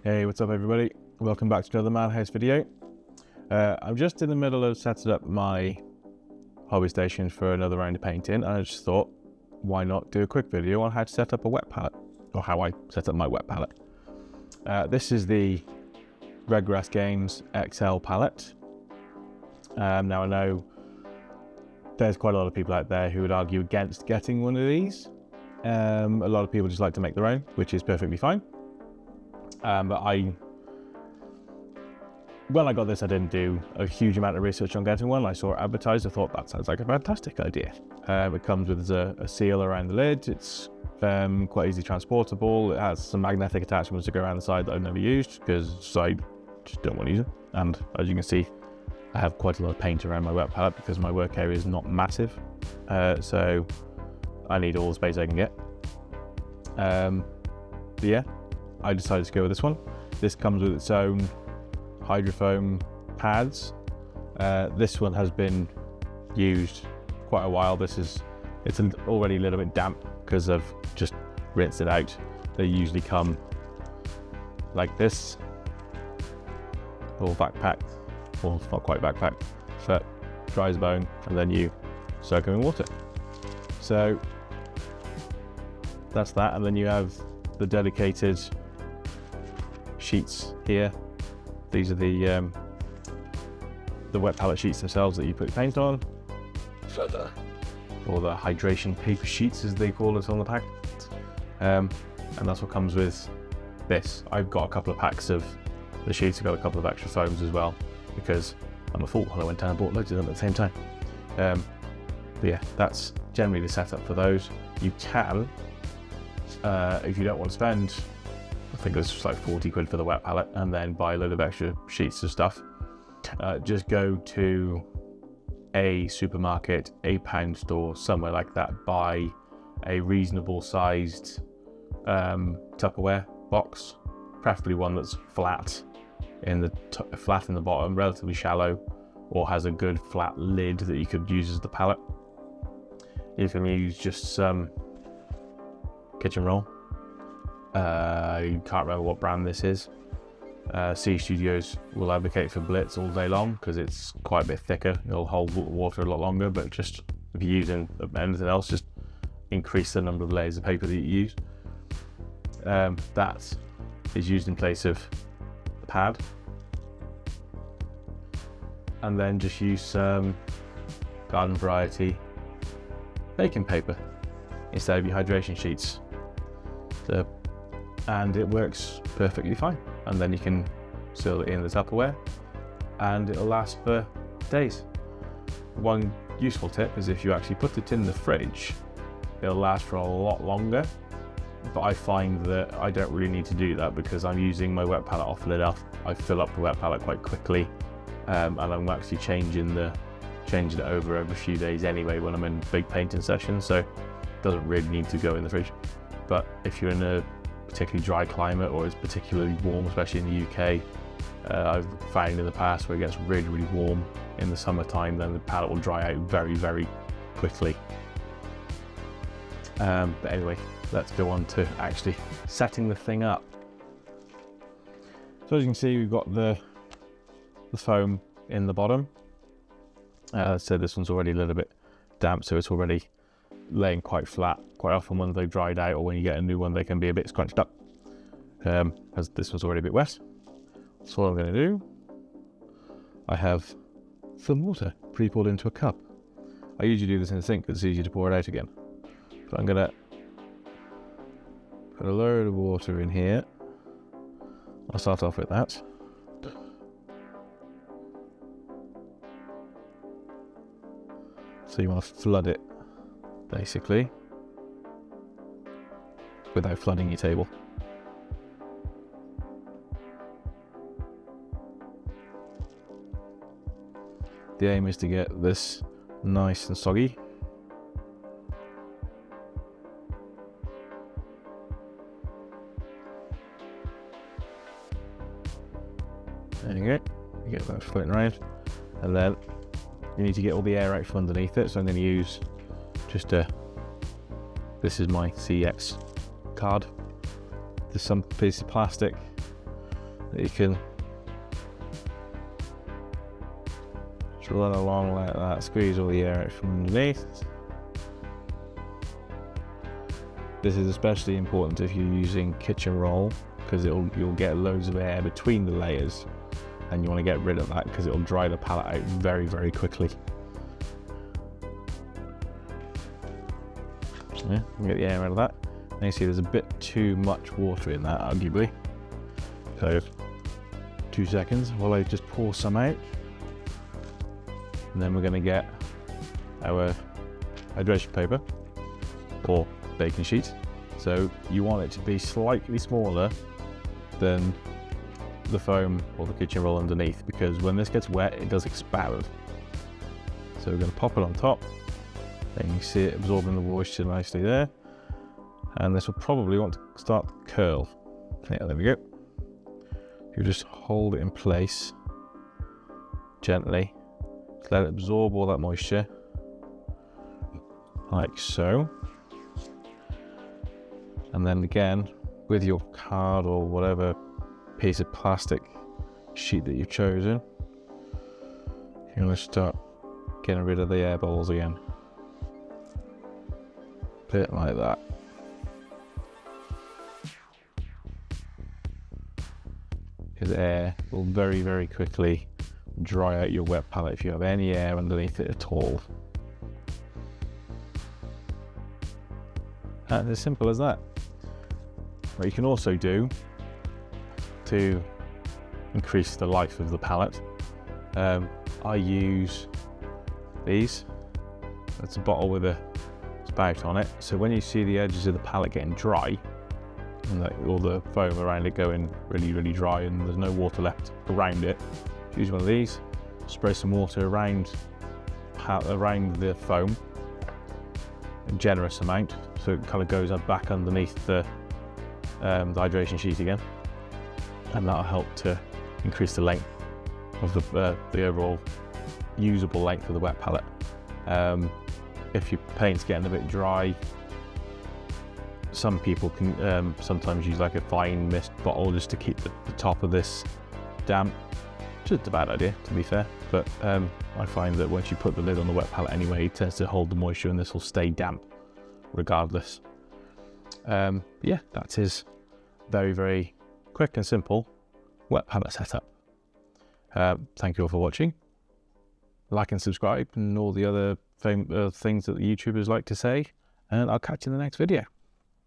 Hey, what's up everybody? Welcome back to another Madhouse video. I'm just in the middle of setting up my hobby station for another round of painting, and I just thought, why not do a quick video on how to set up a wet palette, or how I set up my wet palette. This is the Redgrass Games XL palette. Now I know there's quite a lot of people out there who would argue against getting one of these. A lot of people just like to make their own, which is perfectly fine. But when I got this, I didn't do a huge amount of research on getting one. I saw it advertised. I thought that sounds like a fantastic idea. It comes with a seal around the lid. It's quite easily transportable. It has some magnetic attachments to go around the side that I've never used because I just don't want to use it. And as you can see, I have quite a lot of paint around my wet palette because my work area is not massive. So I need all the space I can get. But yeah, I decided to go with this one. This comes with its own hydrofoam pads. This one has been used quite a while. It's already a little bit damp because I've just rinsed it out. They usually come like this, all backpacked, well, not quite backpacked, but dry as a bone, and then you soak them in water. So that's that, and then you have the dedicated sheets here. These are the wet palette sheets themselves that you put paint on, or the hydration paper sheets as they call it on the pack. And that's what comes with this. I've got a couple of packs of the sheets. I've got a couple of extra foams as well because I'm a fool and I went down and bought loads of them at the same time. But yeah, that's generally the setup for those. You can, if you don't want to spend, I think it's just like 40 quid for the wet palette, and then buy a load of extra sheets of stuff. Just go to a supermarket, a pound store, somewhere like that, buy a reasonable sized Tupperware box, preferably one that's flat in the bottom, relatively shallow, or has a good flat lid that you could use as the palette. You can use just some kitchen roll. I can't remember what brand this is. C Studios will advocate for Blitz all day long because it's quite a bit thicker. It'll hold water a lot longer, but just if you're using anything else, just increase the number of layers of paper that you use. That is used in place of the pad. And then just use some garden variety baking paper instead of your hydration sheets. And it works perfectly fine. And then you can seal it in the Tupperware and it'll last for days. One useful tip is if you actually put it in the fridge, it'll last for a lot longer. But I find that I don't really need to do that because I'm using my wet palette off lid off. I fill up the wet palette quite quickly, and I'm actually changing it over every few days anyway when I'm in big painting sessions, so it doesn't really need to go in the fridge. But if you're in a particularly dry climate or it's particularly warm, especially in the UK, I've found in the past where it gets really, really warm in the summertime, then the palette will dry out very, very quickly. But anyway, let's go on to actually setting the thing up. So as you can see, we've got the foam in the bottom. So this one's already a little bit damp, so it's already laying quite flat. Quite often when they've dried out or when you get a new one, they can be a bit scrunched up. As this one's already a bit wet. So what I'm going to do, I have some water pre-poured into a cup. I usually do this in the sink because it's easier to pour it out again. But I'm going to put a load of water in here. I'll start off with that. So you want to flood it, basically, without flooding your table. The aim is to get this nice and soggy. There you go, you get that floating around, and then you need to get all the air out from underneath it, so I'm going to use just this is my CX card. There's some piece of plastic that you can just run along like that, squeeze all the air out from underneath. This is especially important if you're using kitchen roll, because you'll get loads of air between the layers, and you want to get rid of that because it'll dry the palette out very, very quickly. Yeah, get the air out of that. And you see there's a bit too much water in that, arguably. So 2 seconds while I just pour some out. And then we're going to get our hydration paper or baking sheet. So you want it to be slightly smaller than the foam or the kitchen roll underneath, because when this gets wet it does expand. So we're going to pop it on top. Then you see it absorbing the moisture nicely there. And this will probably want to start to curl. Yeah, there we go. You just hold it in place gently. Let it absorb all that moisture, like so. And then again, with your card or whatever piece of plastic sheet that you've chosen, you're going to start getting rid of the air bubbles again. Bit like that. Because air will very, very quickly dry out your wet palette if you have any air underneath it at all. And as simple as that. What you can also do to increase the life of the palette, I use these. That's a bottle with a spout on it. So when you see the edges of the palette getting dry, and all the foam around it going really, really dry and there's no water left around it, use one of these, spray some water around the foam, a generous amount, so it kind of goes back underneath the hydration sheet again, and that'll help to increase the length of the overall usable length of the wet palette. If your paint's getting a bit dry, some people can sometimes use like a fine mist bottle just to keep the top of this damp. Just a bad idea, to be fair, but I find that once you put the lid on the wet palette anyway, it tends to hold the moisture and this will stay damp regardless. Yeah, that's his very, very quick and simple wet palette setup. Thank you all for watching. Like and subscribe and all the other things that the YouTubers like to say, and I'll catch you in the next video.